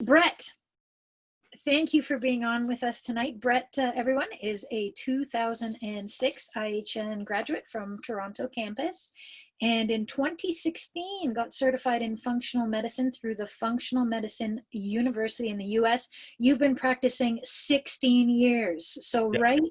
Brett, thank you for being on with us tonight. Brett, everyone, is a 2006 IHN graduate from Toronto campus, and in 2016 got certified in functional medicine through the Functional Medicine University in the US. You've been practicing 16 years. So Yeah. right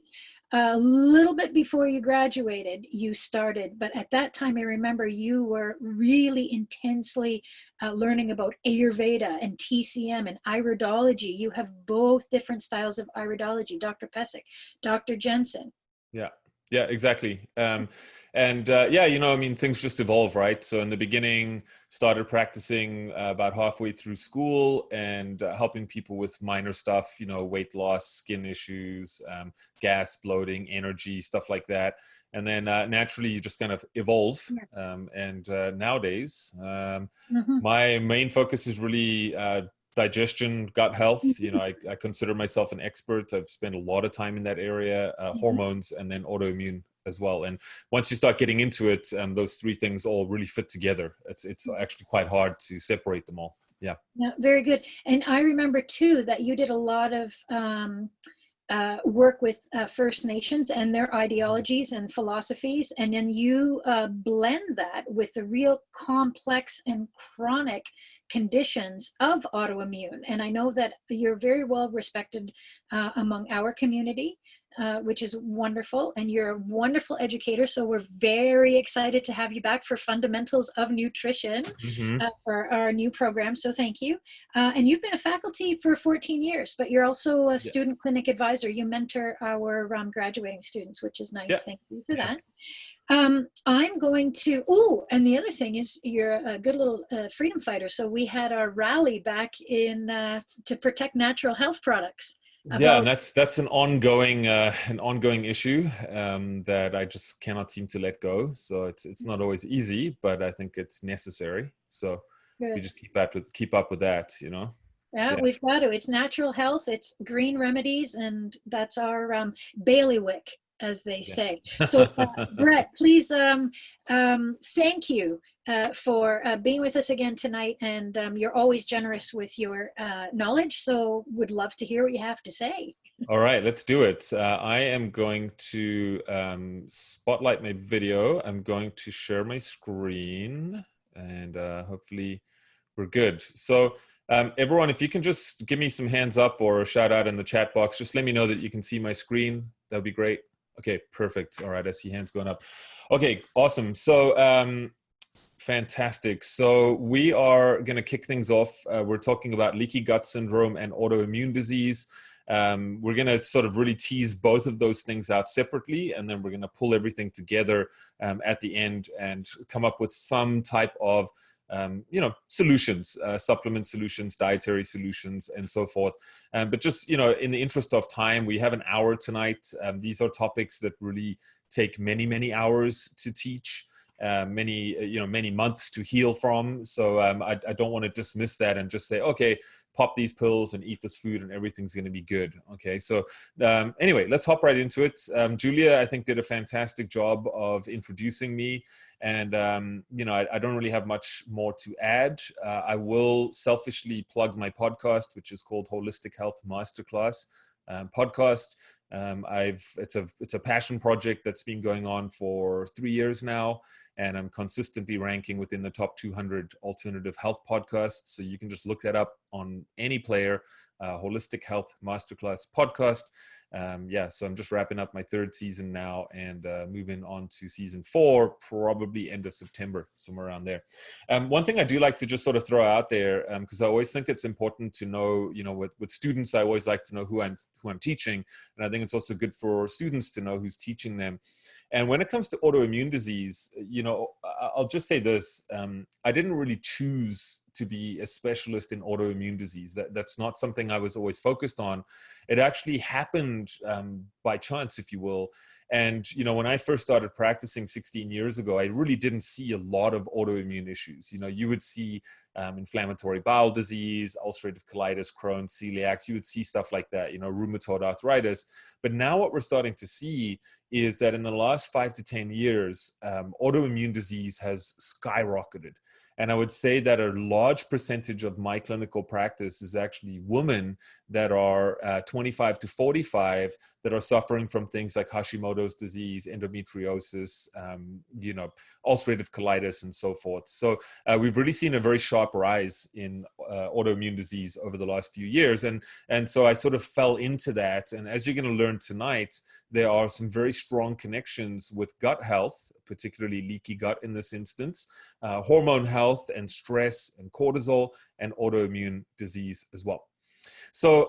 a little bit before you graduated, you started, but at that time, I remember you were really intensely learning about Ayurveda and TCM and iridology. You have both different styles of iridology, Dr. Pesic, Dr. Jensen. Yeah, exactly. Yeah, I mean, things just evolve, right? So in the beginning, started practicing about halfway through school and helping people with minor stuff, weight loss, skin issues, gas, bloating, energy, stuff like that. And then naturally, you just kind of evolve. Yeah. Nowadays, Mm-hmm. my main focus is really digestion, gut health. I consider myself an expert. I've spent a lot of time in that area, hormones, and then autoimmune as well. And once you start getting into it, those three things all really fit together. It's actually quite hard to separate them all. Yeah. Yeah, very good. And I remember too that you did a lot of work with First Nations and their ideologies and philosophies, and then you blend that with the real complex and chronic conditions of autoimmune. And I know that you're very well respected among our community, which is wonderful, and you're a wonderful educator, so we're very excited to have you back for Fundamentals of Nutrition for our new program, so thank you. And you've been a faculty for 14 years, but you're also a student clinic advisor. You mentor our graduating students, which is nice. Thank you for that. I'm going to, and the other thing is you're a good little freedom fighter. So we had our rally back in to protect natural health products. Yeah, and that's an ongoing issue that I just cannot seem to let go. So it's not always easy, but I think it's necessary. So we just keep up with that, Yeah, we've got to. It's natural health, it's green remedies, and that's our bailiwick, as they say. So Brett, please, thank you for being with us again tonight, and you're always generous with your knowledge, so would love to hear what you have to say. All right, let's do it. I am going to spotlight my video. I'm going to share my screen, and hopefully we're good. So everyone, if you can just give me some hands up or a shout out in the chat box, just let me know that you can see my screen. That would be great. Okay, perfect. All right, I see hands going up. Okay, awesome. So fantastic. So we are going to kick things off. We're talking about leaky gut syndrome and autoimmune disease. We're going to sort of really tease both of those things out separately, and then we're going to pull everything together at the end and come up with some type of solutions, supplement solutions, dietary solutions, and so forth. But just, in the interest of time, we have an hour tonight. These are topics that really take many, many hours to teach, many months to heal from. So I don't want to dismiss that and just say, okay, pop these pills and eat this food and everything's going to be good. Okay, so anyway, let's hop right into it. Julia, I think, did a fantastic job of introducing me. And, I don't really have much more to add. I will selfishly plug my podcast, which is called Holistic Health Masterclass podcast. It's a passion project that's been going on for 3 years now, and I'm consistently ranking within the top 200 alternative health podcasts. So you can just look that up on any player, Holistic Health Masterclass podcast. So I'm just wrapping up my third season now and moving on to season 4, probably end of September, somewhere around there. One thing I do like to just sort of throw out there, because I always think it's important to know, with students, I always like to know who I'm teaching. And I think it's also good for students to know who's teaching them. And when it comes to autoimmune disease, I'll just say this, I didn't really choose to be a specialist in autoimmune disease. That's not something I was always focused on. It actually happened by chance, if you will. And, when I first started practicing 16 years ago, I really didn't see a lot of autoimmune issues. You would see inflammatory bowel disease, ulcerative colitis, Crohn's, celiac, you would see stuff like that, rheumatoid arthritis. But now what we're starting to see is that in the last 5 to 10 years, autoimmune disease has skyrocketed. And I would say that a large percentage of my clinical practice is actually women that are 25 to 45 that are suffering from things like Hashimoto's disease, endometriosis, ulcerative colitis, and so forth. So we've really seen a very sharp rise in autoimmune disease over the last few years. And so I sort of fell into that. And as you're going to learn tonight, there are some very strong connections with gut health, particularly leaky gut in this instance, hormone health and stress and cortisol, and autoimmune disease as well. So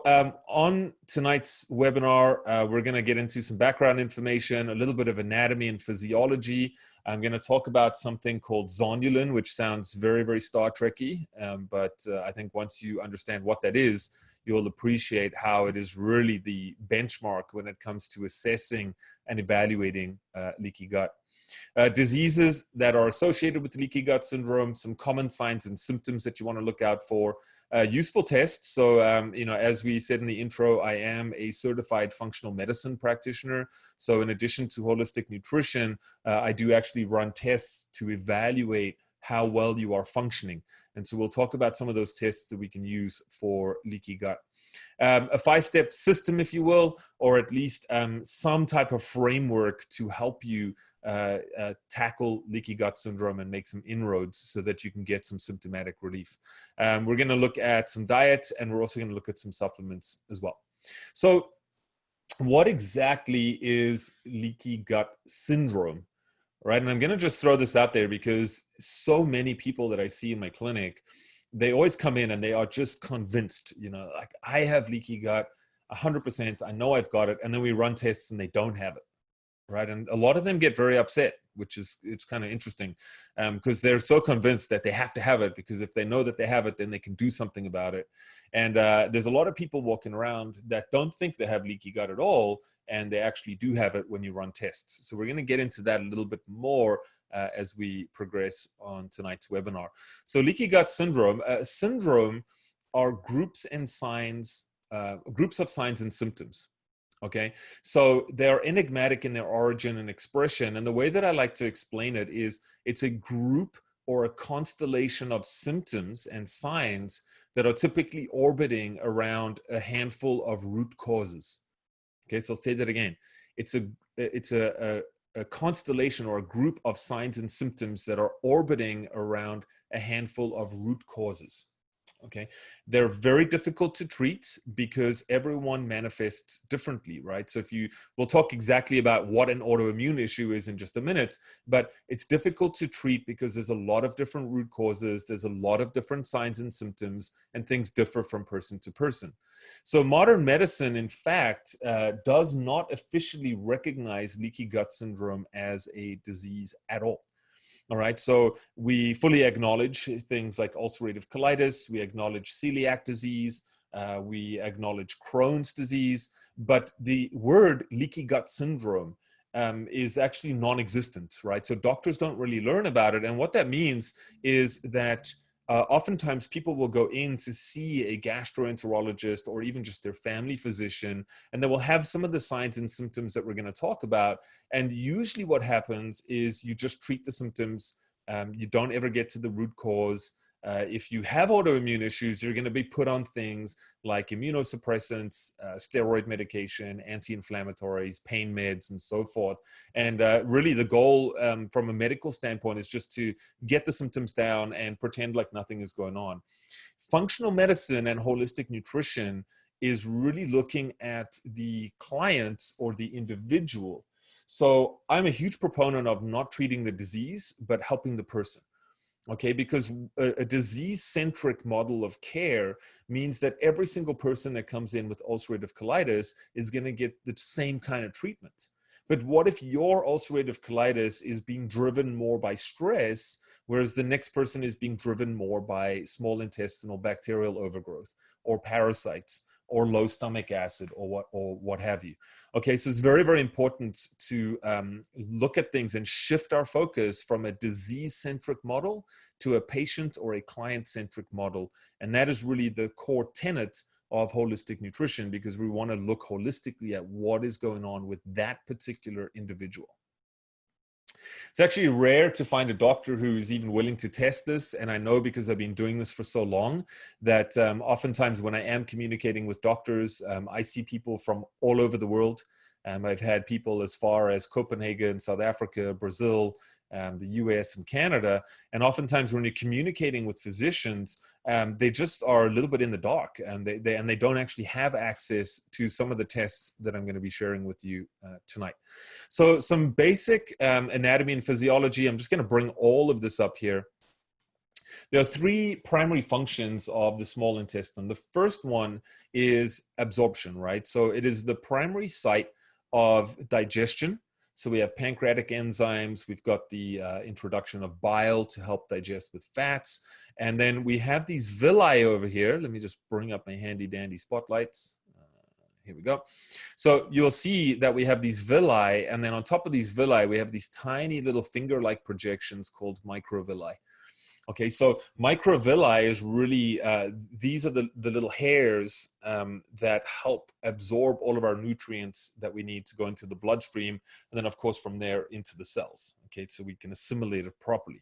on tonight's webinar, we're going to get into some background information, a little bit of anatomy and physiology. I'm going to talk about something called Zonulin, which sounds very, very Star Trek-y, but I think once you understand what that is, you'll appreciate how it is really the benchmark when it comes to assessing and evaluating leaky gut. Diseases that are associated with leaky gut syndrome, some common signs and symptoms that you want to look out for, useful tests. So, as we said in the intro, I am a certified functional medicine practitioner. So in addition to holistic nutrition, I do actually run tests to evaluate how well you are functioning. And so we'll talk about some of those tests that we can use for leaky gut. A 5-step system, if you will, or at least some type of framework to help you tackle leaky gut syndrome and make some inroads so that you can get some symptomatic relief. We're going to look at some diet, and we're also going to look at some supplements as well. So what exactly is leaky gut syndrome? Right. And I'm going to just throw this out there because so many people that I see in my clinic, they always come in and they are just convinced, like I have leaky gut 100%. I know I've got it. And then we run tests and they don't have it. Right. And a lot of them get very upset, it's kind of interesting because they're so convinced that they have to have it, because if they know that they have it, then they can do something about it. And there's a lot of people walking around that don't think they have leaky gut at all, and they actually do have it when you run tests. So we're going to get into that a little bit more as we progress on tonight's webinar. So leaky gut syndrome, syndrome are groups of signs and symptoms. Okay, so they're enigmatic in their origin and expression. And the way that I like to explain it is it's a group or a constellation of symptoms and signs that are typically orbiting around a handful of root causes. Okay, so I'll say that again. It's a constellation or a group of signs and symptoms that are orbiting around a handful of root causes. Okay, they're very difficult to treat because everyone manifests differently, right? So we'll talk exactly about what an autoimmune issue is in just a minute, but it's difficult to treat because there's a lot of different root causes, there's a lot of different signs and symptoms, and things differ from person to person. So modern medicine, in fact, does not officially recognize leaky gut syndrome as a disease at all. All right, so we fully acknowledge things like ulcerative colitis, we acknowledge celiac disease, we acknowledge Crohn's disease, but the word leaky gut syndrome is actually non-existent, right? So doctors don't really learn about it. And what that means is that oftentimes people will go in to see a gastroenterologist or even just their family physician, and they will have some of the signs and symptoms that we're going to talk about. And usually what happens is you just treat the symptoms. You don't ever get to the root cause. If you have autoimmune issues, you're going to be put on things like immunosuppressants, steroid medication, anti-inflammatories, pain meds, and so forth. And really the goal from a medical standpoint is just to get the symptoms down and pretend like nothing is going on. Functional medicine and holistic nutrition is really looking at the client or the individual. So I'm a huge proponent of not treating the disease, but helping the person. Okay, because a disease-centric model of care means that every single person that comes in with ulcerative colitis is going to get the same kind of treatment. But what if your ulcerative colitis is being driven more by stress, whereas the next person is being driven more by small intestinal bacterial overgrowth or parasites or low stomach acid or what have you? Okay, so it's very, very important to look at things and shift our focus from a disease-centric model to a patient or a client-centric model. And that is really the core tenet of holistic nutrition, because we want to look holistically at what is going on with that particular individual. It's actually rare to find a doctor who's even willing to test this. And I know, because I've been doing this for so long, that oftentimes when I am communicating with doctors, I see people from all over the world. I've had people as far as Copenhagen, South Africa, Brazil, the US and Canada. And oftentimes when you're communicating with physicians, they just are a little bit in the dark, and they don't actually have access to some of the tests that I'm going to be sharing with you tonight. So some basic anatomy and physiology. I'm just going to bring all of this up here. There are three primary functions of the small intestine. The first one is absorption, right? So it is the primary site of digestion. So we have pancreatic enzymes, we've got the introduction of bile to help digest with fats, and then we have these villi over here. Let me just bring up my handy dandy spotlights. Here we go. So you'll see that we have these villi, and then on top of these villi, we have these tiny little finger-like projections called microvilli. Okay, so microvilli is really, these are the little hairs that help absorb all of our nutrients that we need to go into the bloodstream, and then of course from there into the cells, okay, so we can assimilate it properly.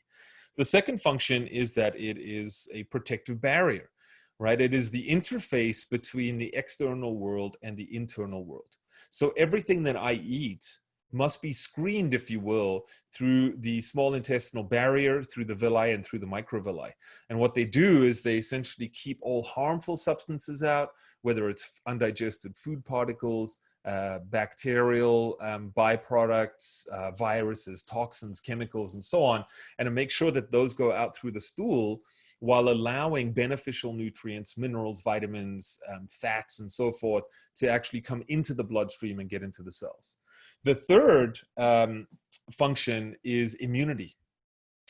The second function is that it is a protective barrier, right? It is the interface between the external world and the internal world. So everything that I eat must be screened, if you will, through the small intestinal barrier, through the villi and through the microvilli. And what they do is they essentially keep all harmful substances out, whether it's undigested food particles, bacterial byproducts, viruses, toxins, chemicals, and so on, and to make sure that those go out through the stool while allowing beneficial nutrients, minerals, vitamins, fats, and so forth to actually come into the bloodstream and get into the cells. The third function is immunity.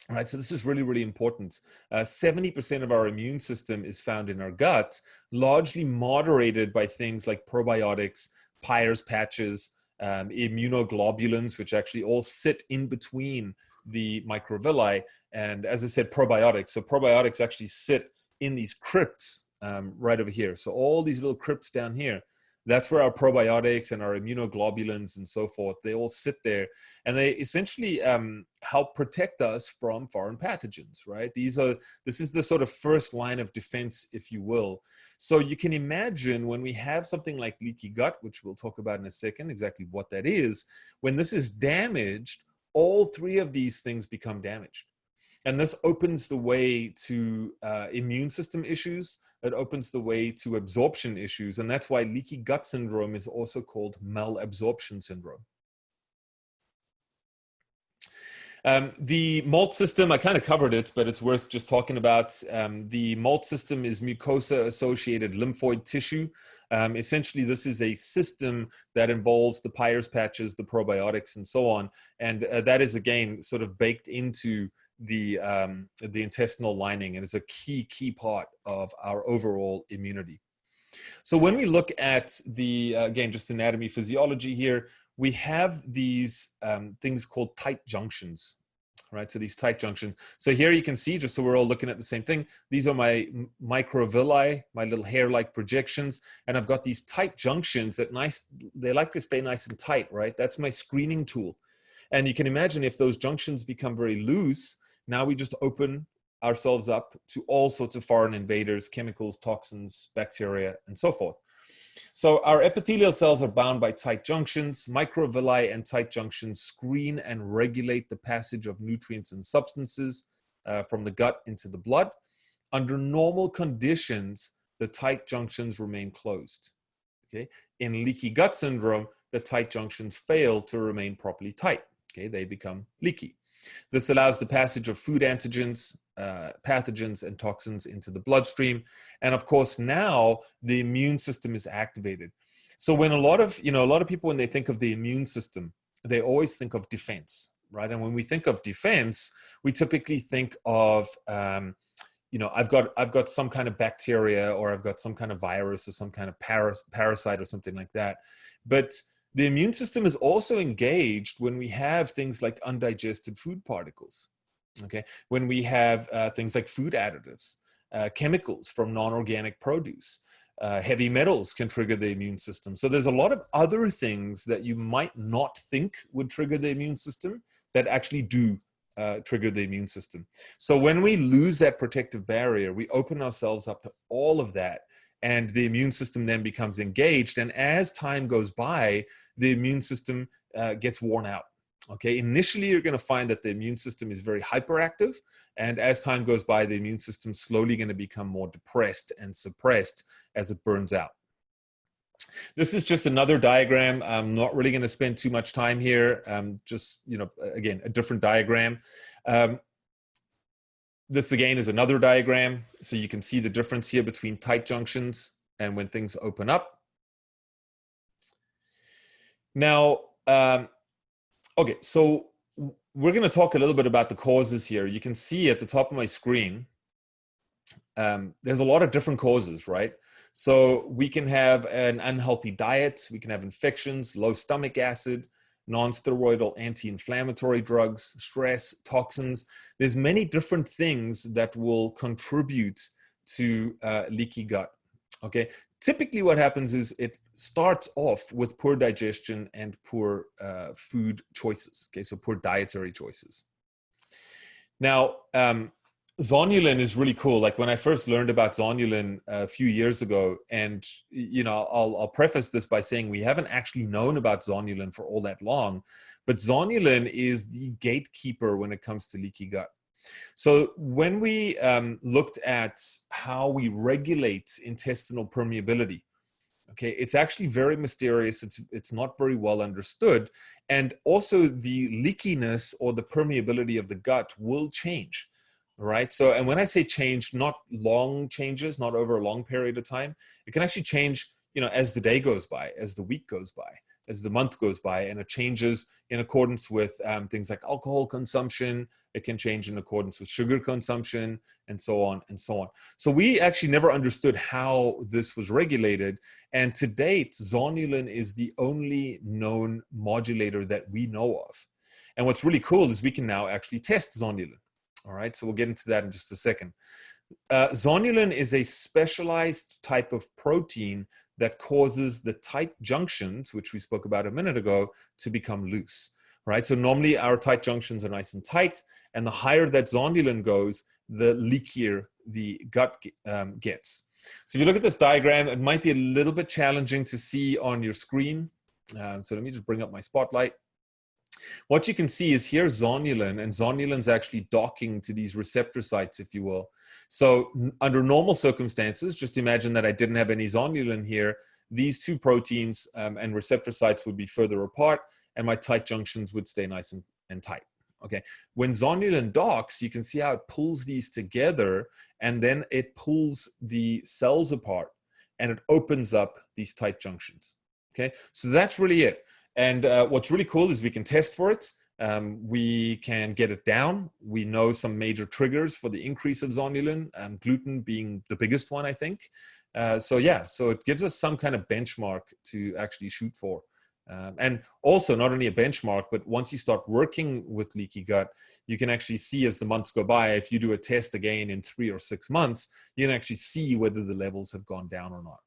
All right, so this is really, really important. 70% of our immune system is found in our gut, largely moderated by things like probiotics, Peyer's patches, immunoglobulins, which actually all sit in between the microvilli. And as I said, probiotics. So probiotics actually sit in these crypts right over here. So all these little crypts down here, that's where our probiotics and our immunoglobulins and so forth, they all sit there. And they essentially help protect us from foreign pathogens, right? This is the sort of first line of defense, if you will. So you can imagine when we have something like leaky gut, which we'll talk about in a second, exactly what that is, when this is damaged, all three of these things become damaged. And this opens the way to immune system issues. It opens the way to absorption issues. And that's why leaky gut syndrome is also called malabsorption syndrome. The MALT system, I kind of covered it, but it's worth just talking about. The MALT system is mucosa-associated lymphoid tissue. Essentially, this is a system that involves the Peyer's patches, the probiotics, and so on. And that is, again, sort of baked into the intestinal lining, and is a key part of our overall immunity. So when we look at the, again, just anatomy, physiology here, we have these things called tight junctions, right? So these tight junctions. So here you can see, just so we're all looking at the same thing, these are my microvilli, my little hair-like projections, and I've got these tight junctions that they like to stay nice and tight, right? That's my screening tool. And you can imagine if those junctions become very loose, now we just open ourselves up to all sorts of foreign invaders, chemicals, toxins, bacteria, and so forth. So our epithelial cells are bound by tight junctions. Microvilli and tight junctions screen and regulate the passage of nutrients and substances from the gut into the blood. Under normal conditions, the tight junctions remain closed. Okay? In leaky gut syndrome, the tight junctions fail to remain properly tight. Okay? They become leaky. This allows the passage of food antigens, pathogens, and toxins into the bloodstream. And of course, now the immune system is activated. So when a lot of people, when they think of the immune system, they always think of defense, right? And when we think of defense, we typically think of, I've got some kind of bacteria, or I've got some kind of virus, or some kind of parasite or something like that. But the immune system is also engaged when we have things like undigested food particles, okay? When we have things like food additives, chemicals from non-organic produce, heavy metals can trigger the immune system. So there's a lot of other things that you might not think would trigger the immune system that actually do trigger the immune system. So when we lose that protective barrier, we open ourselves up to all of that, and the immune system then becomes engaged. And as time goes by, the immune system gets worn out. Okay, initially you're going to find that the immune system is very hyperactive, and as time goes by, the immune system is slowly going to become more depressed and suppressed as it burns out. This is just another diagram. I'm not really going to spend too much time here. Just, again, a different diagram. This again is another diagram. So you can see the difference here between tight junctions and when things open up. Now, okay, so we're going to talk a little bit about the causes here. You can see at the top of my screen, there's a lot of different causes, right? So we can have an unhealthy diet, we can have infections, low stomach acid, non-steroidal anti-inflammatory drugs, stress, toxins. There's many different things that will contribute to leaky gut, okay? Typically what happens is it starts off with poor digestion and poor food choices, okay? So poor dietary choices. Now, Zonulin is really cool. Like when I first learned about Zonulin a few years ago, and I'll preface this by saying we haven't actually known about Zonulin for all that long, but Zonulin is the gatekeeper when it comes to leaky gut. So when we looked at how we regulate intestinal permeability, okay, it's actually very mysterious. It's not very well understood, and also the leakiness or the permeability of the gut will change. Right. So, and when I say change, not long changes, not over a long period of time, it can actually change, as the day goes by, as the week goes by, as the month goes by, and it changes in accordance with things like alcohol consumption. It can change in accordance with sugar consumption, and so on and so on. So we actually never understood how this was regulated. And to date, Zonulin is the only known modulator that we know of. And what's really cool is we can now actually test Zonulin. All right, so we'll get into that in just a second. Zonulin is a specialized type of protein that causes the tight junctions, which we spoke about a minute ago, to become loose. Right, so normally our tight junctions are nice and tight, and the higher that Zonulin goes, the leakier the gut gets. So if you look at this diagram, it might be a little bit challenging to see on your screen. So let me just bring up my spotlight. What you can see is here's Zonulin, and Zonulin's actually docking to these receptor sites, if you will. So under normal circumstances, just imagine that I didn't have any Zonulin here. These two proteins and receptor sites would be further apart, and my tight junctions would stay nice and tight. Okay. When Zonulin docks, you can see how it pulls these together, and then it pulls the cells apart, and it opens up these tight junctions. Okay. So that's really it. And what's really cool is we can test for it. We can get it down. We know some major triggers for the increase of Zonulin, gluten being the biggest one, I think. So it gives us some kind of benchmark to actually shoot for. And also not only a benchmark, but once you start working with leaky gut, you can actually see as the months go by, if you do a test again in 3 or 6 months, you can actually see whether the levels have gone down or not.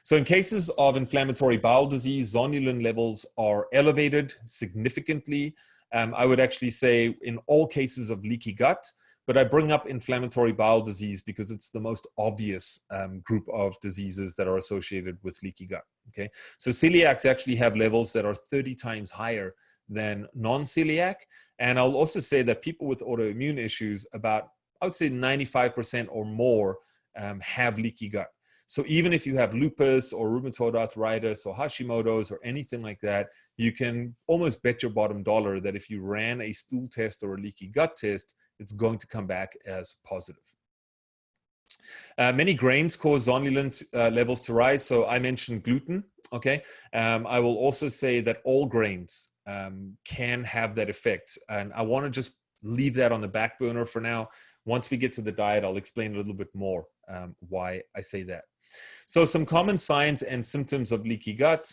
So in cases of inflammatory bowel disease, Zonulin levels are elevated significantly. I would actually say in all cases of leaky gut, but I bring up inflammatory bowel disease because it's the most obvious group of diseases that are associated with leaky gut. Okay, so celiacs actually have levels that are 30 times higher than non-celiac. And I'll also say that people with autoimmune issues, about, I would say 95% or more have leaky gut. So even if you have lupus or rheumatoid arthritis or Hashimoto's or anything like that, you can almost bet your bottom dollar that if you ran a stool test or a leaky gut test, it's going to come back as positive. Many grains cause Zonulin levels to rise. So I mentioned gluten, okay? I will also say that all grains can have that effect. And I want to just leave that on the back burner for now. Once we get to the diet, I'll explain a little bit more why I say that. So some common signs and symptoms of leaky gut: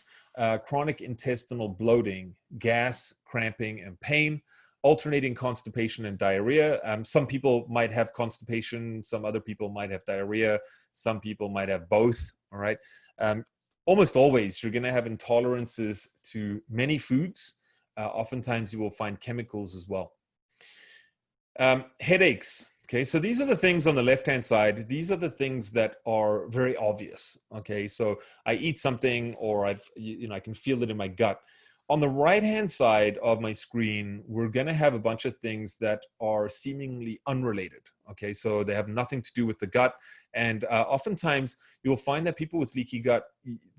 chronic intestinal bloating, gas, cramping, and pain, alternating constipation and diarrhea. Some people might have constipation, some other people might have diarrhea, some people might have both, all right? Almost always, you're gonna have intolerances to many foods, oftentimes you will find chemicals as well. Headaches. Okay, so these are the things on the left-hand side. These are the things that are very obvious. Okay, so I eat something, or I can feel it in my gut. On the right-hand side of my screen, we're going to have a bunch of things that are seemingly unrelated. Okay, so they have nothing to do with the gut. And oftentimes you'll find that people with leaky gut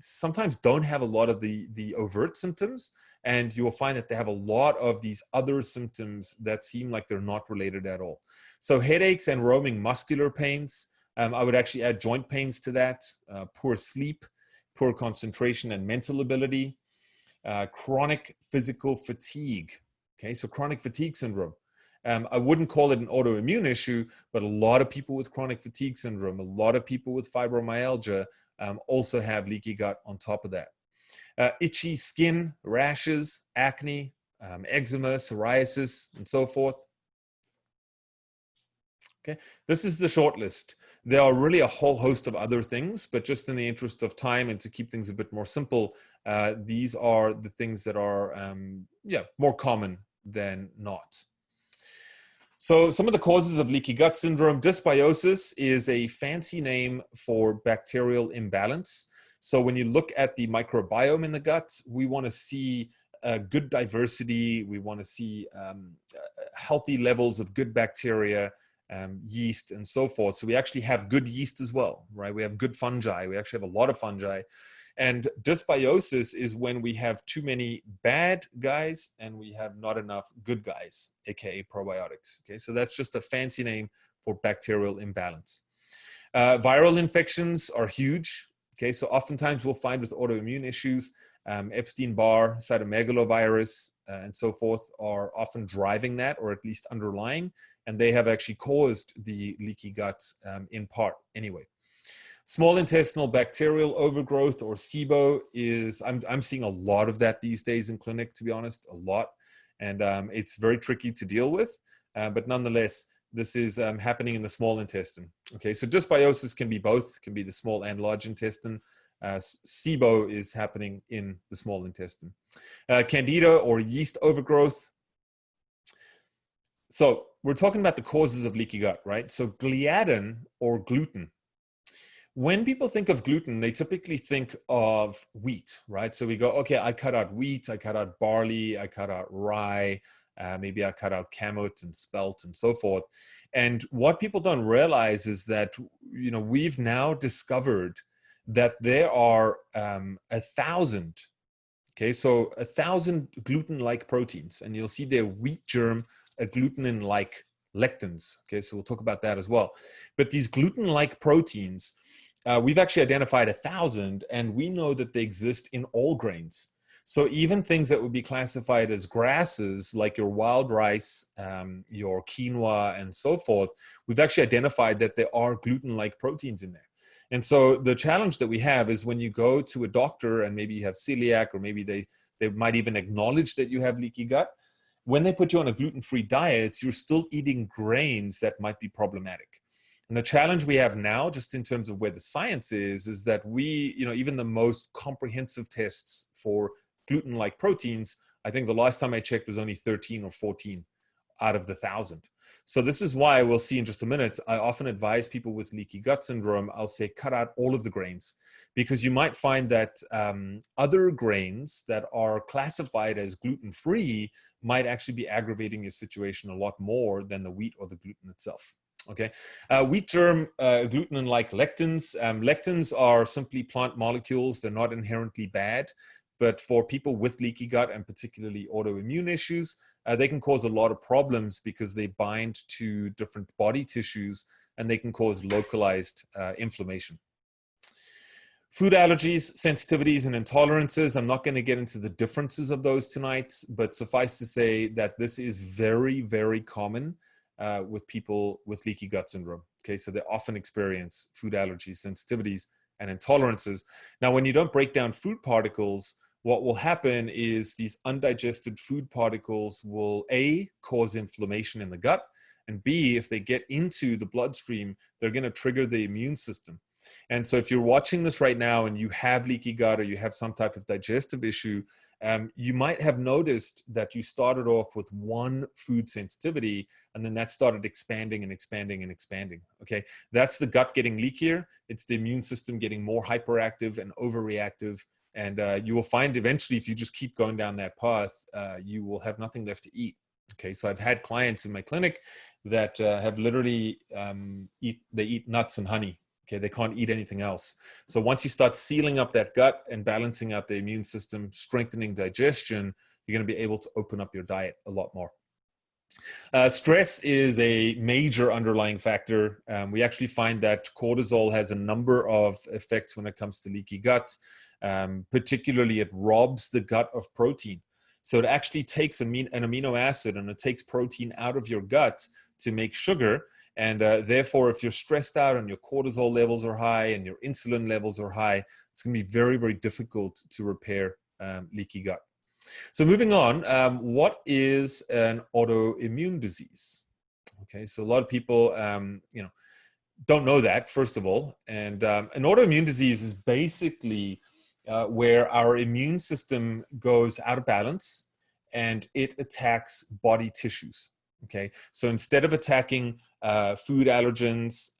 sometimes don't have a lot of the overt symptoms, and you'll find that they have a lot of these other symptoms that seem like they're not related at all. So headaches and roaming muscular pains, I would actually add joint pains to that, poor sleep, poor concentration and mental ability, chronic physical fatigue. Okay, so chronic fatigue syndrome. I wouldn't call it an autoimmune issue, but a lot of people with chronic fatigue syndrome, a lot of people with fibromyalgia also have leaky gut on top of that. Itchy skin, rashes, acne, eczema, psoriasis, and so forth. Okay, this is the short list. There are really a whole host of other things, but just in the interest of time and to keep things a bit more simple, these are the things that are more common than not. So some of the causes of leaky gut syndrome: dysbiosis is a fancy name for bacterial imbalance. So when you look at the microbiome in the gut, we want to see good diversity. We want to see healthy levels of good bacteria, yeast, and so forth. So we actually have good yeast as well, right? We have good fungi. We actually have a lot of fungi. And dysbiosis is when we have too many bad guys and we have not enough good guys, aka probiotics. Okay, so that's just a fancy name for bacterial imbalance. Viral infections are huge. Okay, so oftentimes we'll find with autoimmune issues, Epstein-Barr, cytomegalovirus, and so forth are often driving that, or at least underlying, and they have actually caused the leaky gut in part anyway. Small intestinal bacterial overgrowth, or SIBO, is, I'm seeing a lot of that these days in clinic, to be honest, a lot. And it's very tricky to deal with, but nonetheless, this is happening in the small intestine. Okay, so dysbiosis can be both, can be the small and large intestine. SIBO is happening in the small intestine. Candida, or yeast overgrowth. So we're talking about the causes of leaky gut, right? So gliadin, or gluten. When people think of gluten, they typically think of wheat, right? So we go, okay, I cut out wheat, I cut out barley, I cut out rye, maybe I cut out kamut and spelt and so forth. And what people don't realize is that, we've now discovered that there are 1,000, okay, so 1,000 gluten-like proteins, and you'll see their wheat germ, a glutenin-like lectins. Okay, so we'll talk about that as well. But these gluten-like proteins, we've actually identified 1,000, and we know that they exist in all grains. So even things that would be classified as grasses, like your wild rice, your quinoa, and so forth, we've actually identified that there are gluten-like proteins in there. And so the challenge that we have is when you go to a doctor and maybe you have celiac, or maybe they might even acknowledge that you have leaky gut, when they put you on a gluten-free diet, you're still eating grains that might be problematic. And the challenge we have now, just in terms of where the science is that we, even the most comprehensive tests for gluten-like proteins, I think the last time I checked was only 13 or 14 out of the 1,000. So this is why we'll see in just a minute, I often advise people with leaky gut syndrome, I'll say cut out all of the grains, because you might find that other grains that are classified as gluten-free might actually be aggravating your situation a lot more than the wheat or the gluten itself. Okay, wheat germ, gluten-like lectins. Lectins are simply plant molecules. They're not inherently bad, but for people with leaky gut and particularly autoimmune issues, they can cause a lot of problems because they bind to different body tissues and they can cause localized inflammation. Food allergies, sensitivities, and intolerances. I'm not going to get into the differences of those tonight, but suffice to say that this is very, very common with people with leaky gut syndrome. Okay, so they often experience food allergies, sensitivities, and intolerances. Now, when you don't break down food particles, what will happen is these undigested food particles will A, cause inflammation in the gut, and B, if they get into the bloodstream, they're going to trigger the immune system. And so if you're watching this right now and you have leaky gut or you have some type of digestive issue, you might have noticed that you started off with one food sensitivity and then that started expanding and expanding and expanding. Okay, that's the gut getting leakier. It's the immune system getting more hyperactive and overreactive. And you will find eventually, if you just keep going down that path, you will have nothing left to eat. Okay, so I've had clients in my clinic that have literally eat nuts and honey. Okay, they can't eat anything else. So once you start sealing up that gut and balancing out the immune system, strengthening digestion, you're going to be able to open up your diet a lot more. Stress is a major underlying factor. We actually find that cortisol has a number of effects when it comes to leaky gut. Particularly, it robs the gut of protein. So it actually takes an amino acid and it takes protein out of your gut to make sugar. And therefore, if you're stressed out and your cortisol levels are high and your insulin levels are high, it's going to be very, very difficult to repair leaky gut. So moving on, what is an autoimmune disease? Okay, so a lot of people, don't know that, first of all. And an autoimmune disease is basically where our immune system goes out of balance and it attacks body tissues. Okay, so instead of attacking food allergens,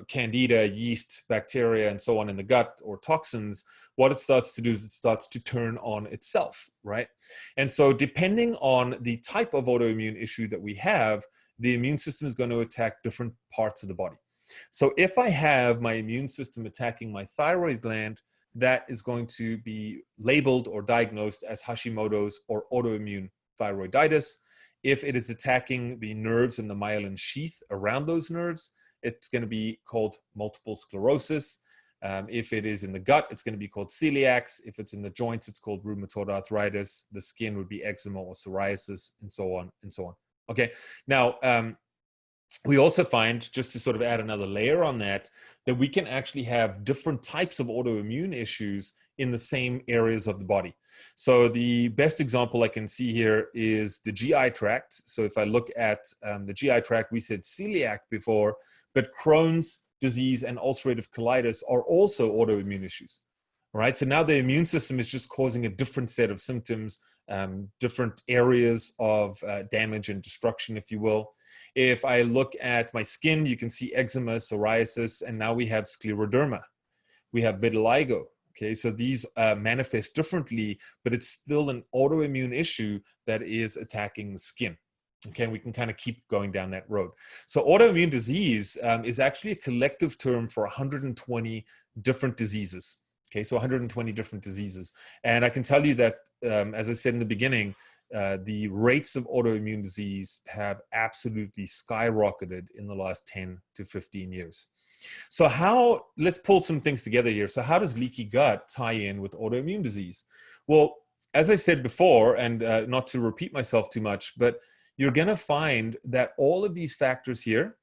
candida, yeast, bacteria, and so on in the gut, or toxins, what it starts to do is it starts to turn on itself, right? And so depending on the type of autoimmune issue that we have, the immune system is going to attack different parts of the body. So if I have my immune system attacking my thyroid gland, that is going to be labeled or diagnosed as Hashimoto's or autoimmune thyroiditis. If it is attacking the nerves and the myelin sheath around those nerves, it's going to be called multiple sclerosis. If it is in the gut, it's going to be called celiac. If it's in the joints, it's called rheumatoid arthritis. The skin would be eczema or psoriasis, and so on and so on. Okay, now we also find, just to sort of add another layer on that, that we can actually have different types of autoimmune issues in the same areas of the body. So the best example I can see here is the GI tract. So if I look at the GI tract, we said celiac before, but Crohn's disease and ulcerative colitis are also autoimmune issues. All right, so now the immune system is just causing a different set of symptoms, different areas of damage and destruction, if you will. If I look at my skin, you can see eczema, psoriasis, and now we have scleroderma. We have vitiligo. Okay, so these manifest differently, but it's still an autoimmune issue that is attacking the skin. Okay, and we can kind of keep going down that road. So autoimmune disease is actually a collective term for 120 different diseases. Okay, so 120 different diseases. And I can tell you that, as I said in the beginning, the rates of autoimmune disease have absolutely skyrocketed in the last 10 to 15 years. So let's pull some things together here. So how does leaky gut tie in with autoimmune disease? Well, as I said before, and not to repeat myself too much, but you're going to find that all of these factors here.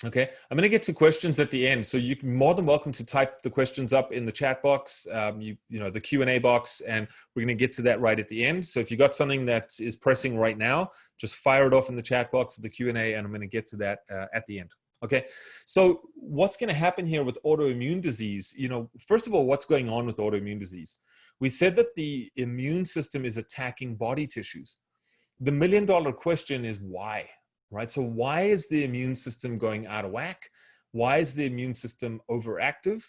Okay, I'm going to get to questions at the end, so you're more than welcome to type the questions up in the chat box, the Q&A box, and we're going to get to that right at the end. So if you got something that is pressing right now, just fire it off in the chat box of the Q&A, and I'm going to get to that at the end. Okay, so what's going to happen here with autoimmune disease? First of all, what's going on with autoimmune disease? We said that the immune system is attacking body tissues. The million-dollar question is why? Right? So why is the immune system going out of whack? Why is the immune system overactive?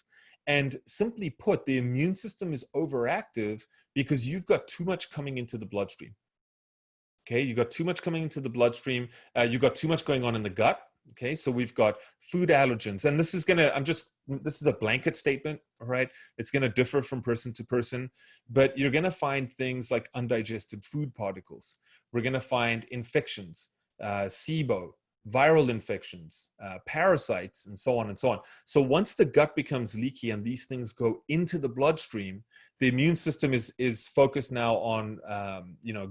And simply put, the immune system is overactive because you've got too much coming into the bloodstream. Okay, you've got too much coming into the bloodstream. You've got too much going on in the gut. Okay, so we've got food allergens, and this is a blanket statement, all right? It's gonna differ from person to person, but you're gonna find things like undigested food particles. We're gonna find infections, SIBO, viral infections, parasites, and so on and so on. So once the gut becomes leaky and these things go into the bloodstream, the immune system is focused now on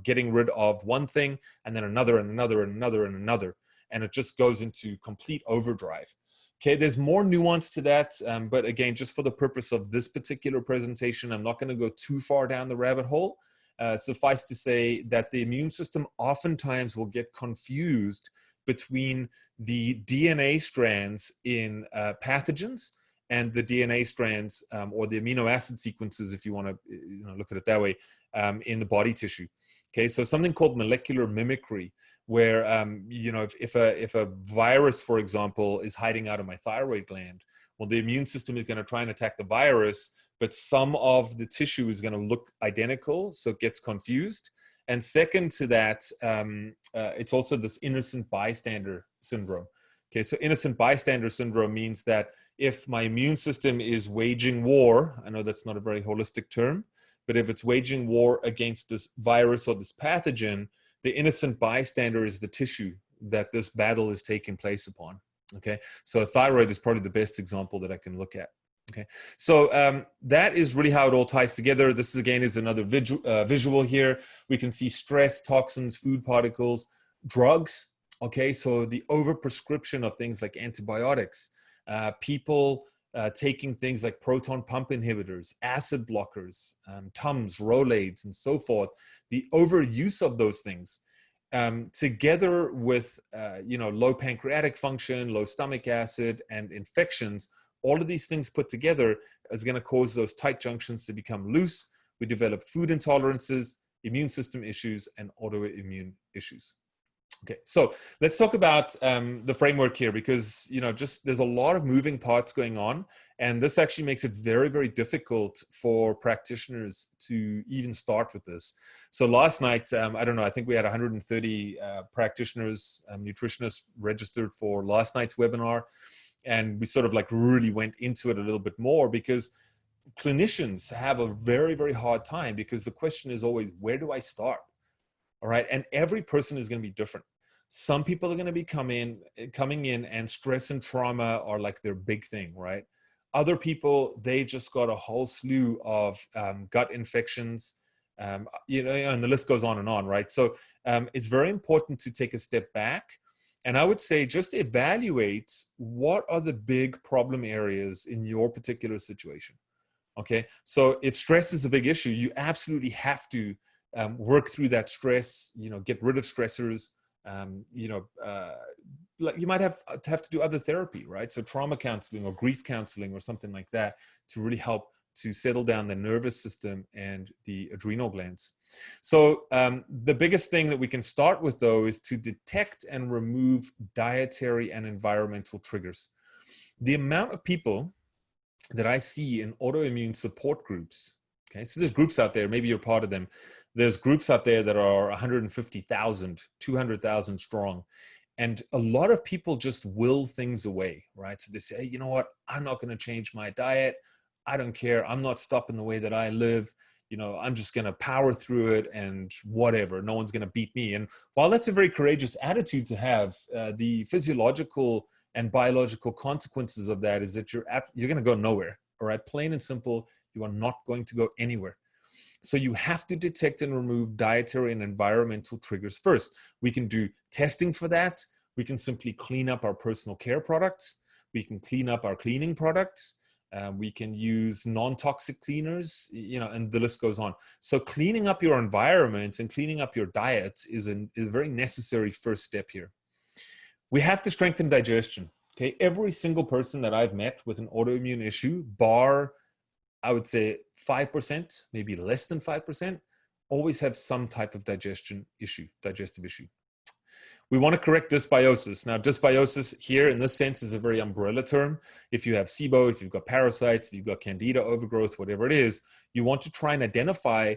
getting rid of one thing and then another and another and another and another, and it just goes into complete overdrive. Okay, there's more nuance to that, but again, just for the purpose of this particular presentation, I'm not going to go too far down the rabbit hole. Suffice to say that the immune system oftentimes will get confused between the DNA strands in pathogens and the DNA strands or the amino acid sequences, if you want to look at it that way, in the body tissue. Okay, so something called molecular mimicry, where if a virus, for example, is hiding out of my thyroid gland, well, the immune system is going to try and attack the virus, but some of the tissue is going to look identical, so it gets confused. And second to that, it's also this innocent bystander syndrome. Okay, so innocent bystander syndrome means that if my immune system is waging war, I know that's not a very holistic term, but if it's waging war against this virus or this pathogen, the innocent bystander is the tissue that this battle is taking place upon. Okay, so thyroid is probably the best example that I can look at. Okay, so that is really how it all ties together. This again is another visual here. We can see stress, toxins, food particles, drugs. Okay, so the overprescription of things like antibiotics, people taking things like proton pump inhibitors, acid blockers, Tums, Rolaids, and so forth. The overuse of those things, together with low pancreatic function, low stomach acid, and infections, all of these things put together is going to cause those tight junctions to become loose. We develop food intolerances, immune system issues, and autoimmune issues. Okay, so let's talk about the framework here, because there's a lot of moving parts going on, and this actually makes it very, very difficult for practitioners to even start with this. So last night, I don't know, I think we had 130 practitioners, nutritionists registered for last night's webinar, and we sort of like really went into it a little bit more, because clinicians have a very, very hard time, because the question is always, where do I start? All right. And every person is going to be different. Some people are going to be coming in and stress and trauma are like their big thing, right? Other people, they just got a whole slew of gut infections, and the list goes on and on, right? So it's very important to take a step back. And I would say just evaluate what are the big problem areas in your particular situation. Okay. So if stress is a big issue, you absolutely have to work through that stress, get rid of stressors, like you might have to do other therapy, right? So trauma counseling or grief counseling or something like that to really help to settle down the nervous system and the adrenal glands. So the biggest thing that we can start with, though, is to detect and remove dietary and environmental triggers. The amount of people that I see in autoimmune support groups, okay, so there's groups out there, maybe you're part of them. There's groups out there that are 150,000, 200,000 strong. And a lot of people just will things away, right? So they say, hey, you know what? I'm not going to change my diet. I don't care. I'm not stopping the way that I live. I'm just going to power through it and whatever. No one's going to beat me. And while that's a very courageous attitude to have, the physiological and biological consequences of that is that you're going to go nowhere. All right. Plain and simple. You are not going to go anywhere. So you have to detect and remove dietary and environmental triggers first. We can do testing for that. We can simply clean up our personal care products. We can clean up our cleaning products. We can use non-toxic cleaners, and the list goes on. So cleaning up your environment and cleaning up your diet is a very necessary first step here. We have to strengthen digestion. Okay, every single person that I've met with an autoimmune issue, bar I would say 5%, maybe less than 5%, always have some type of digestive issue. We want to correct dysbiosis. Now, dysbiosis here in this sense is a very umbrella term. If you have SIBO, if you've got parasites, if you've got candida overgrowth, whatever it is, you want to try and identify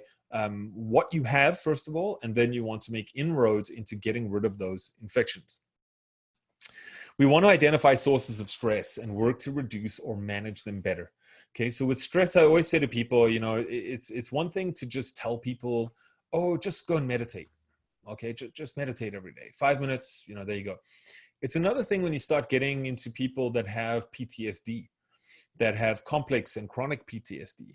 what you have, first of all, and then you want to make inroads into getting rid of those infections. We want to identify sources of stress and work to reduce or manage them better. Okay, so with stress, I always say to people, it's one thing to just tell people, oh, just go and meditate. Okay, just meditate every day. 5 minutes, there you go. It's another thing when you start getting into people that have PTSD, that have complex and chronic PTSD,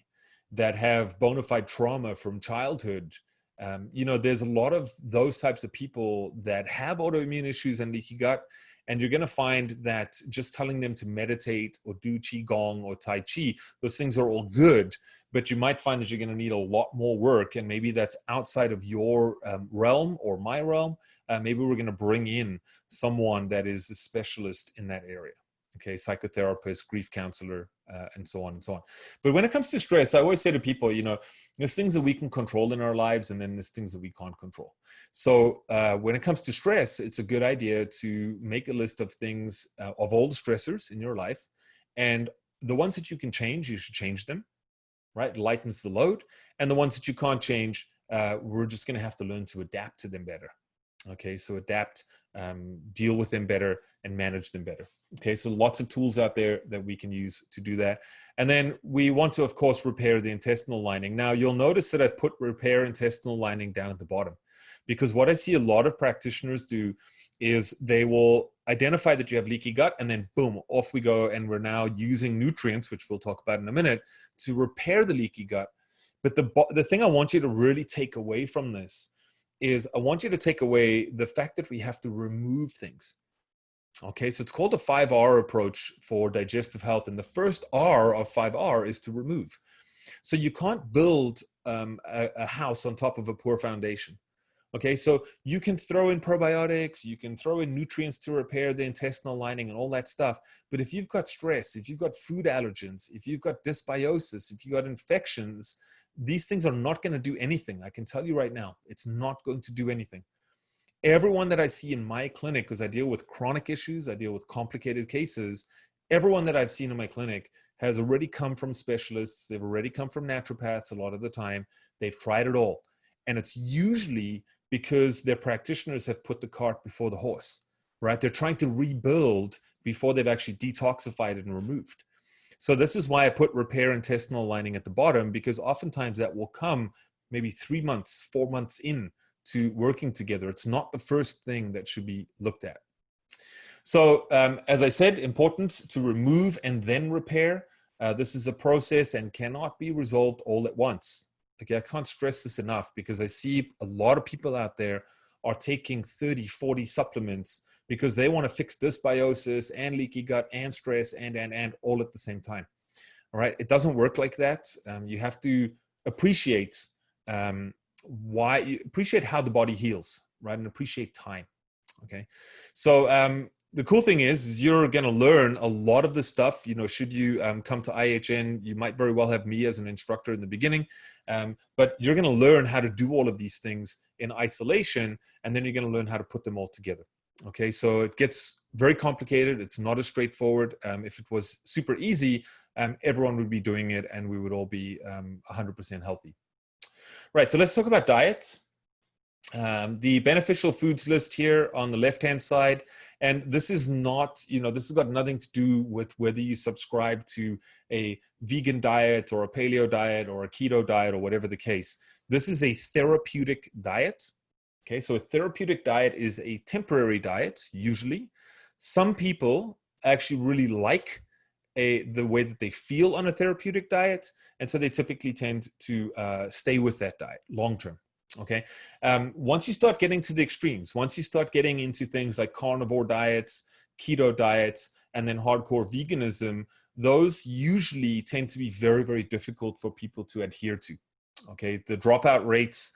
that have bona fide trauma from childhood. There's a lot of those types of people that have autoimmune issues and leaky gut. And you're going to find that just telling them to meditate or do Qigong or Tai Chi, those things are all good, but you might find that you're going to need a lot more work. And maybe that's outside of your realm or my realm. Maybe we're going to bring in someone that is a specialist in that area. Okay, psychotherapist, grief counselor, and so on and so on. But when it comes to stress, I always say to people, you know, there's things that we can control in our lives, and then there's things that we can't control. So when it comes to stress, it's a good idea to make a list of things, of all the stressors in your life, and the ones that you can change, you should change them, right? It lightens the load. And the ones that you can't change, we're just going to have to learn to adapt to them better. Okay, so adapt, deal with them better, and manage them better. Okay, so lots of tools out there that we can use to do that. And then we want to, of course, repair the intestinal lining. Now, you'll notice that I put repair intestinal lining down at the bottom, because what I see a lot of practitioners do is they will identify that you have leaky gut, and then boom, off we go. And we're now using nutrients, which we'll talk about in a minute, to repair the leaky gut. But the thing I want you to really take away from this is I want you to take away the fact that we have to remove things. Okay, so it's called a 5R approach for digestive health. And the first R of 5R is to remove. So you can't build a house on top of a poor foundation. Okay, so you can throw in probiotics, you can throw in nutrients to repair the intestinal lining and all that stuff. But if you've got stress, if you've got food allergens, if you've got dysbiosis, if you've got infections, these things are not going to do anything. I can tell you right now, it's not going to do anything. Everyone that I see in my clinic, because I deal with chronic issues, I deal with complicated cases, everyone that I've seen in my clinic has already come from specialists. They've already come from naturopaths a lot of the time. They've tried it all. And it's usually because their practitioners have put the cart before the horse, right? They're trying to rebuild before they've actually detoxified it and removed. So this is why I put repair intestinal lining at the bottom, because oftentimes that will come maybe 3 months, 4 months in to working together. It's not the first thing that should be looked at. So as I said, important to remove and then repair. This is a process and cannot be resolved all at once. Okay, I can't stress this enough, because I see a lot of people out there are taking 30, 40 supplements because they want to fix dysbiosis and leaky gut and stress and all at the same time. All right, it doesn't work like that. You have to appreciate appreciate how the body heals, right? And appreciate time. Okay, so the cool thing is you're going to learn a lot of this stuff. You know, should you come to IHN, you might very well have me as an instructor in the beginning, but you're going to learn how to do all of these things in isolation, and then you're going to learn how to put them all together. Okay, so it gets very complicated. It's not as straightforward. If it was super easy, everyone would be doing it, and we would all be 100% healthy. Right, so let's talk about diet. The beneficial foods list here on the left-hand side, and this is not, you know, this has got nothing to do with whether you subscribe to a vegan diet or a paleo diet or a keto diet or whatever the case. This is a therapeutic diet. Okay, so a therapeutic diet is a temporary diet, usually. Some people actually really like the way that they feel on a therapeutic diet, and so they typically tend to stay with that diet long-term. Okay, once you start getting to the extremes, once you start getting into things like carnivore diets, keto diets, and then hardcore veganism, those usually tend to be very, very difficult for people to adhere to. Okay, the dropout rates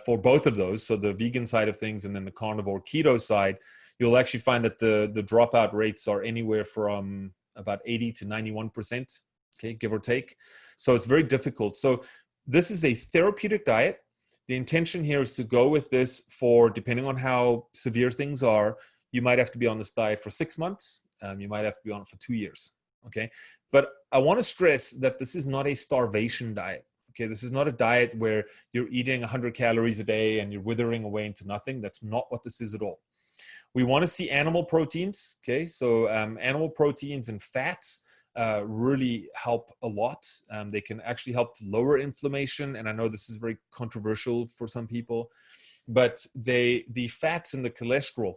for both of those, so the vegan side of things and then the carnivore keto side, you'll actually find that the dropout rates are anywhere from about 80 to 91%, okay, give or take. So it's very difficult. So this is a therapeutic diet. The intention here is to go with this for, depending on how severe things are, you might have to be on this diet for 6 months. You might have to be on it for 2 years, okay? But I want to stress that this is not a starvation diet, okay? This is not a diet where you're eating 100 calories a day and you're withering away into nothing. That's not what this is at all. We want to see animal proteins, okay? So animal proteins and fats really help a lot. They can actually help to lower inflammation. And I know this is very controversial for some people, but the fats and the cholesterol,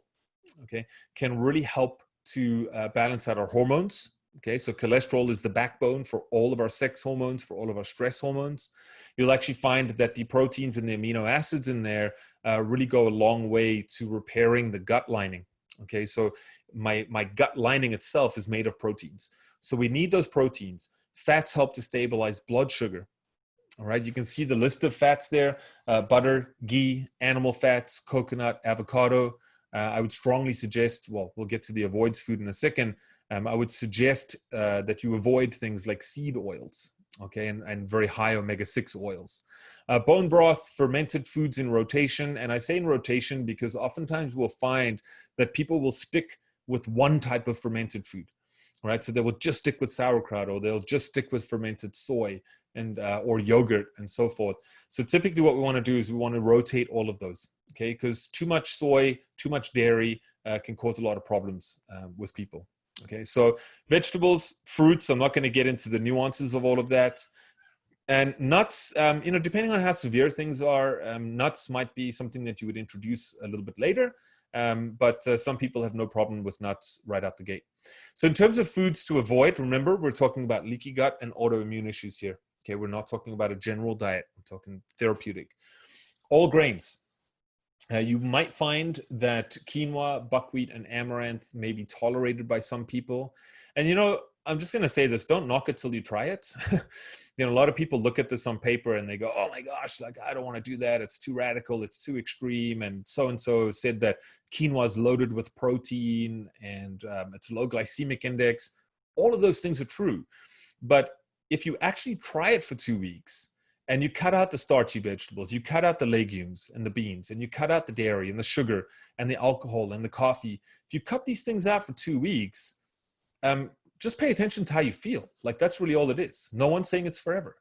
okay, can really help to balance out our hormones. Okay, so cholesterol is the backbone for all of our sex hormones, for all of our stress hormones. You'll actually find that the proteins and the amino acids in there really go a long way to repairing the gut lining. Okay, so my gut lining itself is made of proteins. So we need those proteins. Fats help to stabilize blood sugar. All right, you can see the list of fats there: butter, ghee, animal fats, coconut, avocado. I would strongly suggest, well, we'll get to the avoids food in a second. I would suggest that you avoid things like seed oils, okay, and very high omega-6 oils. Bone broth, fermented foods in rotation. And I say in rotation because oftentimes we'll find that people will stick with one type of fermented food, right? So they will just stick with sauerkraut, or they'll just stick with fermented soy and or yogurt and so forth. So typically what we want to do is we want to rotate all of those, okay? Because too much soy, too much dairy can cause a lot of problems with people, okay? So vegetables, fruits, I'm not going to get into the nuances of all of that. And nuts, you know, depending on how severe things are, nuts might be something that you would introduce a little bit later. But some people have no problem with nuts right out the gate. So in terms of foods to avoid, remember, we're talking about leaky gut and autoimmune issues here. Okay, we're not talking about a general diet. We're talking therapeutic. All grains. You might find that quinoa, buckwheat, and amaranth may be tolerated by some people. And, you know, I'm just going to say this, don't knock it till you try it. You know, a lot of people look at this on paper and they go, oh my gosh, like, I don't want to do that. It's too radical. It's too extreme. And so said that quinoa is loaded with protein and it's low glycemic index. All of those things are true. But if you actually try it for 2 weeks and you cut out the starchy vegetables, you cut out the legumes and the beans, and you cut out the dairy and the sugar and the alcohol and the coffee, if you cut these things out for 2 weeks, just pay attention to how you feel. Like, that's really all it is. No one's saying it's forever.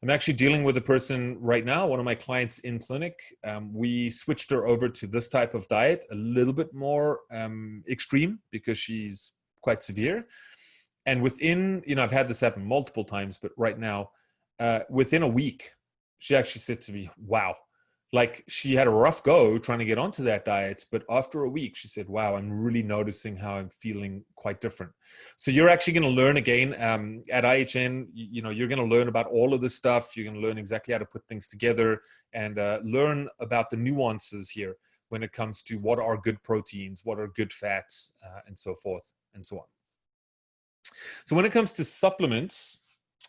I'm actually dealing with a person right now, one of my clients in clinic. We switched her over to this type of diet, a little bit more extreme because she's quite severe. And within, you know, I've had this happen multiple times, but right now, within a week, she actually said to me, wow, like, she had a rough go trying to get onto that diet, but after a week, she said, wow, I'm really noticing how I'm feeling quite different. So you're actually going to learn again at IHN, you know, you're going to learn about all of this stuff. You're going to learn exactly how to put things together and learn about the nuances here when it comes to what are good proteins, what are good fats, and so forth and so on. So when it comes to supplements,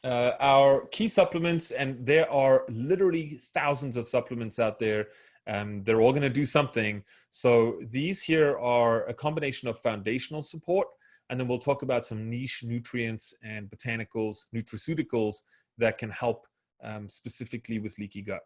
our key supplements, and there are literally thousands of supplements out there, they're all going to do something. So these here are a combination of foundational support, and then we'll talk about some niche nutrients and botanicals, nutraceuticals that can help specifically with leaky gut.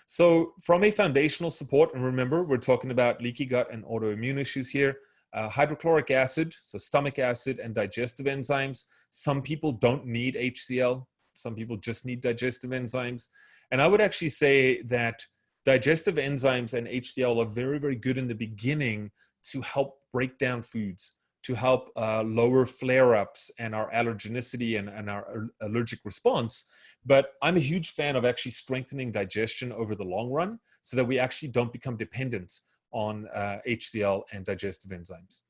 So from a foundational support, and remember, we're talking about leaky gut and autoimmune issues here. Hydrochloric acid, so stomach acid and digestive enzymes. Some people don't need HCl. Some people just need digestive enzymes. And I would actually say that digestive enzymes and HCl are very, very good in the beginning to help break down foods, to help lower flare-ups and our allergenicity and our allergic response. But I'm a huge fan of actually strengthening digestion over the long run so that we actually don't become dependent on HCl and digestive enzymes.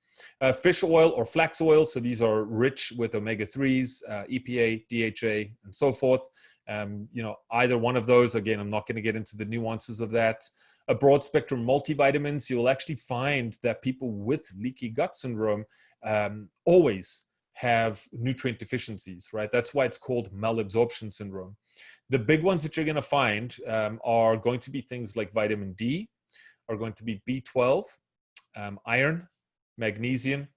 Fish oil or flax oil, so these are rich with omega-3s, EPA, DHA, and so forth. You know, either one of those, again, I'm not going to get into the nuances of that. A broad spectrum multivitamins, you'll actually find that people with leaky gut syndrome always have nutrient deficiencies, right? That's why it's called malabsorption syndrome. The big ones that you're going to find are going to be things like vitamin D, are going to be B12, iron, magnesium,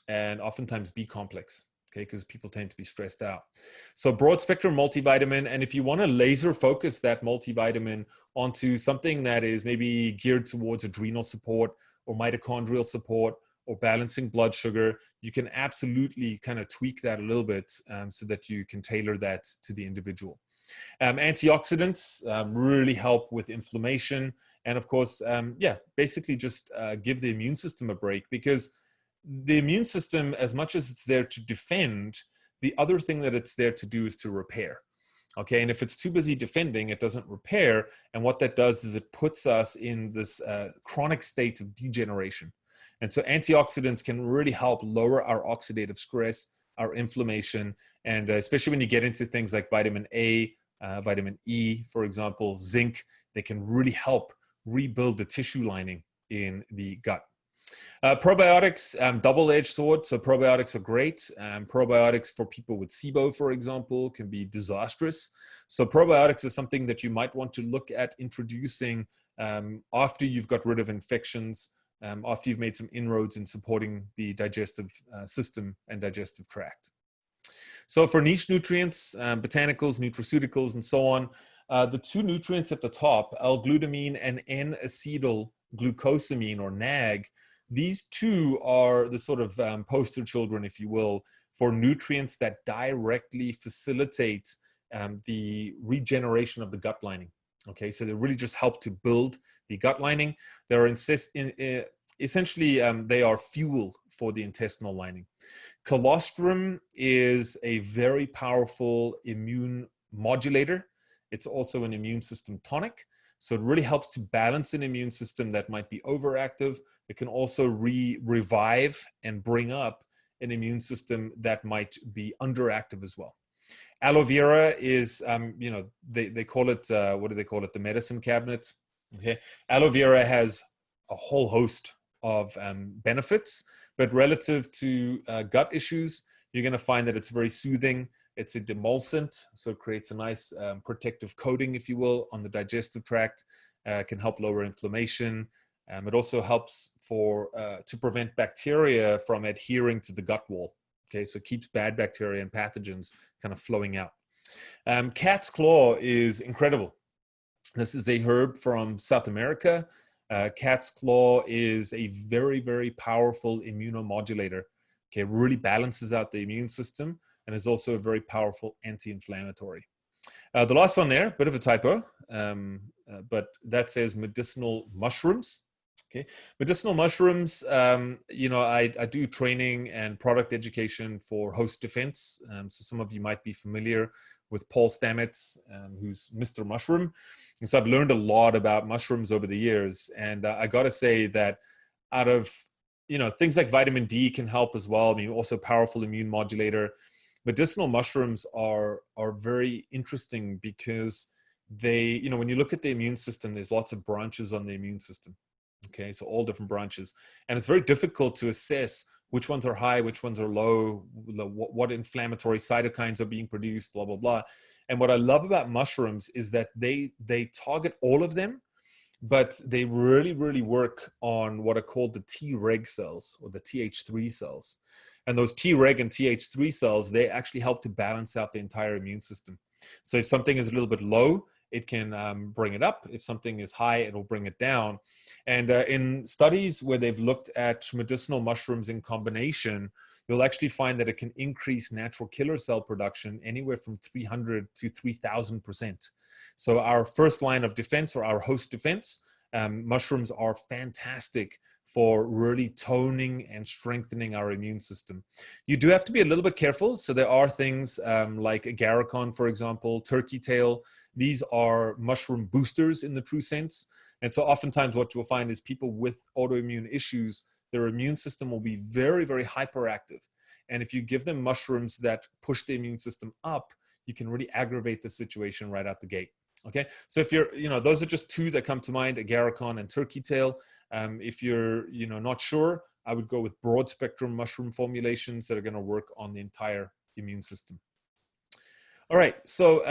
and oftentimes B complex, okay, because people tend to be stressed out. So broad spectrum multivitamin, and if you want to laser focus that multivitamin onto something that is maybe geared towards adrenal support or mitochondrial support or balancing blood sugar, you can absolutely kind of tweak that a little bit so that you can tailor that to the individual. Antioxidants really help with inflammation. And of course, basically just give the immune system a break, because the immune system, as much as it's there to defend, the other thing that it's there to do is to repair. Okay, and if it's too busy defending, it doesn't repair. And what that does is it puts us in this chronic state of degeneration. And so antioxidants can really help lower our oxidative stress, our inflammation, and especially when you get into things like vitamin A, vitamin E, for example, zinc, they can really help rebuild the tissue lining in the gut. Probiotics, double-edged sword. So probiotics are great. Probiotics for people with SIBO, for example, can be disastrous. So probiotics is something that you might want to look at introducing after you've got rid of infections, after you've made some inroads in supporting the digestive system and digestive tract. So for niche nutrients, botanicals, nutraceuticals, and so on, the two nutrients at the top, L-glutamine and N-acetylglucosamine, or NAG, these two are the sort of poster children, if you will, for nutrients that directly facilitate the regeneration of the gut lining. Okay, so they really just help to build the gut lining. They're essentially, they are fuel for the intestinal lining. Colostrum is a very powerful immune modulator. It's also an immune system tonic. So it really helps to balance an immune system that might be overactive. It can also revive and bring up an immune system that might be underactive as well. Aloe vera is, they call it, what do they call it? The medicine cabinet. Okay. Aloe vera has a whole host of benefits, but relative to gut issues, you're going to find that it's very soothing. It's a demulcent, so it creates a nice protective coating, if you will, on the digestive tract. Can help lower inflammation. It also helps to prevent bacteria from adhering to the gut wall. Okay, so it keeps bad bacteria and pathogens kind of flowing out. Cat's claw is incredible. This is a herb from South America. Cat's claw is a very, very powerful immunomodulator. Okay, it really balances out the immune system and is also a very powerful anti-inflammatory. The last one there, bit of a typo, but that says medicinal mushrooms. Okay, medicinal mushrooms, I do training and product education for host defense. So some of you might be familiar with Paul Stamets, who's Mr. Mushroom. And so I've learned a lot about mushrooms over the years. And I got to say that out of, things like vitamin D can help as well. I mean, also powerful immune modulator. Medicinal mushrooms are very interesting because they, when you look at the immune system, there's lots of branches on the immune system. Okay, so all different branches. And it's very difficult to assess which ones are high, which ones are low, what inflammatory cytokines are being produced, blah, blah, blah. And what I love about mushrooms is that they target all of them, but they really, really work on what are called the Treg cells or the Th3 cells. And those Treg and Th3 cells, they actually help to balance out the entire immune system. So if something is a little bit low, it can bring it up. If something is high, it'll bring it down. And in studies where they've looked at medicinal mushrooms in combination, you'll actually find that it can increase natural killer cell production anywhere from 300 to 3,000%. So our first line of defense, or our host defense, mushrooms are fantastic for really toning and strengthening our immune system. You do have to be a little bit careful. So there are things like agarikon, for example, turkey tail. These are mushroom boosters in the true sense. And so oftentimes what you'll find is people with autoimmune issues, their immune system will be very, very hyperactive. And if you give them mushrooms that push the immune system up, you can really aggravate the situation right out the gate. Okay, so if you're, those are just two that come to mind, agarikon and turkey tail. If you're, not sure, I would go with broad spectrum mushroom formulations that are going to work on the entire immune system. All right, so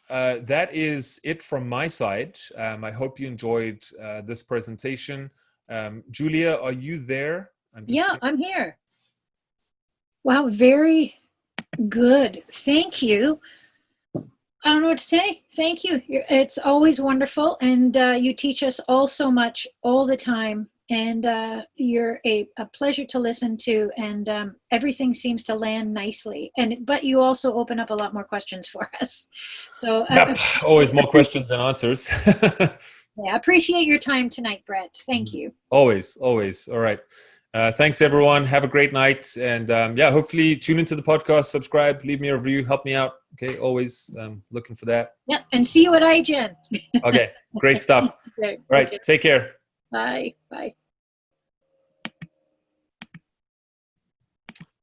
that is it from my side. I hope you enjoyed this presentation. Julia, are you there? I'm here. Wow, very good. Thank you. I don't know what to say. Thank you. It's always wonderful. And you teach us all so much all the time. And you're a pleasure to listen to. And everything seems to land nicely. But you also open up a lot more questions for us. So yep, always more questions than answers. Yeah, I appreciate your time tonight, Brett. Thank you. Always. All right. Thanks, everyone. Have a great night. And hopefully tune into the podcast, subscribe, leave me a review, help me out. Okay, always looking for that. Yep, and see you at IHN. Okay, great stuff. Okay. All right, take care. Bye. Bye.